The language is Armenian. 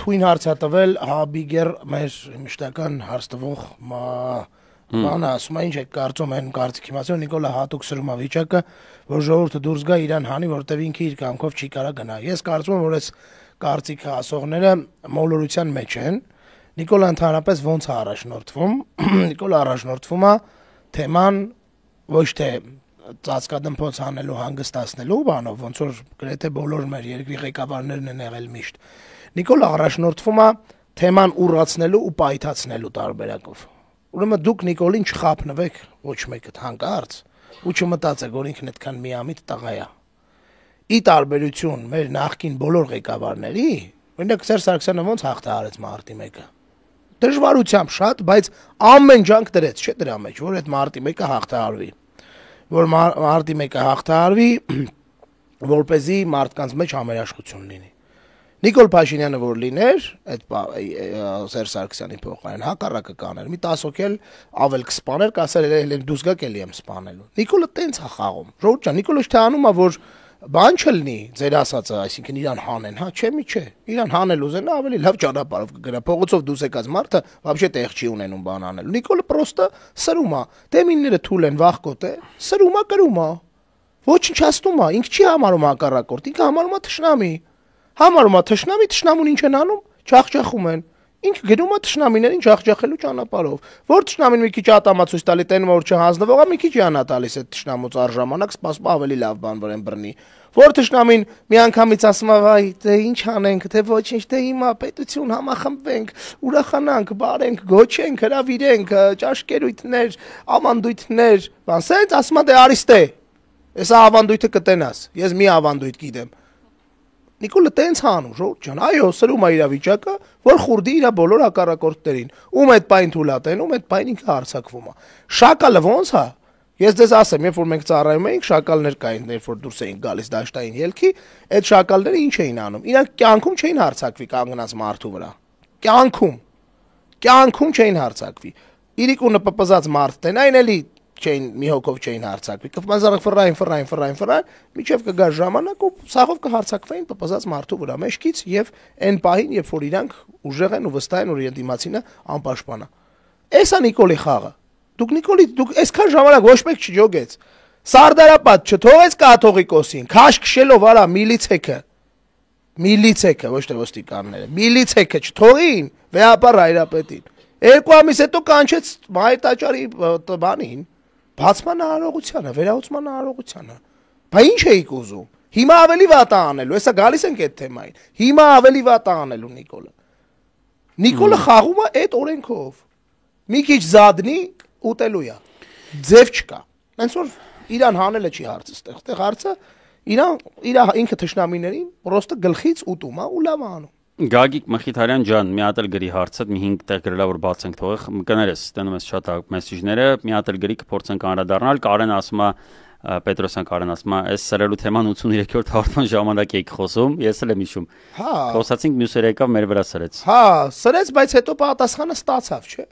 թույն հարց է տվել Բիգեր մեր մշտական հարց տվող բանը ասում է ինչ եք կարծում են կարծիքի մասին Նիկոլը հատուկ սրում է վիճակը որ ժողովուրդը դուրս գա իրան հանի որտեվ ինքը իր կամքով չի կարա գնա ես կարծում եմ որ այս կարծիքը ասողները մոլորության մեջ են Նիկոլը ընդհանրապես ոնց է առաջնորդվում Նիկոլը առաջնորդվում է թեման ոչ թե ծածկադմփոց անելու հանգստացնելու բանով ոնց որ գրեթե բոլոր մեր երկրի ղեկավարներն են եղել միշտ Նիկոլը առաջնորդվում է թեման ուռացնելու ու պայթացնելու տարբերակով ուրեմն դուք Նիկոլին չխափնվեք ոչ մեկը հանկարծ ու չմտածեք որ ինքն այդքան միամիտ տղա է ի տարբերություն մեր նախկին բոլոր ղեկավարների օրինակ Սերժ Սարգսյանը ոնց հաղթահարեց մարտի 1-ը դժվարությամբ շատ բայց ամեն ջանք դրեց չէ դրա մեջ որ այդ մարտի 1-ը հաղթահարվի որ մարտի 1-ը հաղթահարվի որպեսզի մարդկանց մեջ համերաշխություն լինի Նիկոլ Փաշինյանը որ լիներ այդ Սերժ Սարգսյանի փոխարեն հակառակը կաներ մի 10 հոգի ավել կսպաներ կասեր դուս գաք էլի եմ սպանելու Նիկոլը տենց է խաղում ժողովուրդ ջան Նիկոլը թե անում է որ բան չլինի ձեր ասածը այսինքն իրան հանեն հա չէ մի չէ իրան հանել ուզենա ավելի լավ ճանապարհով կգնա փողոցով դուս եկած մարդը вообще տեղ չի ունենում բան անելու Նիկոլը պրոստը սրում է դեմինները թույլ են վախկոտ է սրում է կրում է ոչնչացնում է ինքը չի համարում հակառակորդ ինքը համարում է թշնամի Համարում է թշնամուն ինչ են անում, ջախջախում են։ Ինքը գնում է թշնամիներին ջախջախելու ճանապարհով։ Որ թշնամին մի քիչ ատամացույց տալի տենում որ չհանձնվողա մի քիչ իանա տալիս այդ թշնամուց առժամանակ սպասում ավելի լավ բան որ են բռնի։ Որ թշնամին մի անգամից ասում է վայ, դե ինչ անենք, թե ոչինչ, դե հիմա պետություն համախմբենք, ուրախանանք, բարենք, գոչենք, հրավիրենք, ճաշկերույթներ, ավանդույթներ, բան, սենց ասում է դե արիստե։ Էսա ավանդույթը կտենաս։ Ես մի ավանդույթ գիտեմ։ Նիկոլը տենց հանում, ժողովուրդ ջան, այո, սրում է իր վիճակը, որ խուրդի իր բոլոր հակառակորդներին։ Ում այդ պայն թույլատեն, ում այդ պայն ինքը հարձակվում է։ Շակալը ոնց է։ Ես դες ասեմ, երբ որ մենք ծառայում էինք, շակալներ կային, երբ որ դուրս էինք գալիս դաշտային ելքի, այդ շակալները ինչ էին անում։ Իրանք կյանքում չէին հարձակվի կանգնած մարդու վրա։ Կյանքում չէին հարձակվի։ Իրիկունը պպզած մարդ տենային էլի չէին մի հոգով չէին հարձակվի կփմազարը ֆռային միջև կգա ժամանակ ու սաղով կհարձակվեին պպզած մարդու վրա մեջքից եւ այն պահին երբ որ իրանք ուժեղ են ու վստահ են որ իրեն դիմացինը անպաշտպան է էսա Նիկոլի խաղը դուք այսքան ժամանակ ոչ մեկ չջոգեց Սարդարապատ չթողեց կաթողիկոսին քաշքշելով արա միլիցեքը ոչ թե ոստիկանները միլիցեքը չթողին վեհապար հայրապետին 2 ամիս հետո կանչեց մայր տաճարի բանին Բացման արարողությանը, վերահսկման արարողությանը։ Բա ինչ էիք ուզում։ Հիմա ավելի վատ է անելու, հեսա գալիս ենք այդ թեմային։ Հիմա ավելի վատ է անելու Նիկոլը։ Նիկոլը խաղում է այդ օրենքով։ Մի քիչ զադնի ուտելու է։ Ձև չկա։ Հենց որ իրան հանելը չի հարցը ստեղ։ Ստեղ հարցը իր ինքը թշնամիներին պրոստը գլխից ուտում է ու լավ անում։ Գագիկ Մխիթարյան ջան, մի հատ էլ գրի հարցը, մի 5 տեղ գրելա որ բացենք թողեք, կներես, ստանում ես շատ մեսեջները, մի հատ էլ գրի կփորձենք անդրադառնալ, Կարեն ասում է, Պետրոսյան Կարեն ասում է, այս սրելու թեման 83-րդ հաղորդման ժամանակ եք խոսում, ես էլ եմ հիշում։ Խոսացինք մյուսերը եկավ մեր վրա սրեց։ Սրեց, բայց հետո պատասխանը ստացավ, չէ։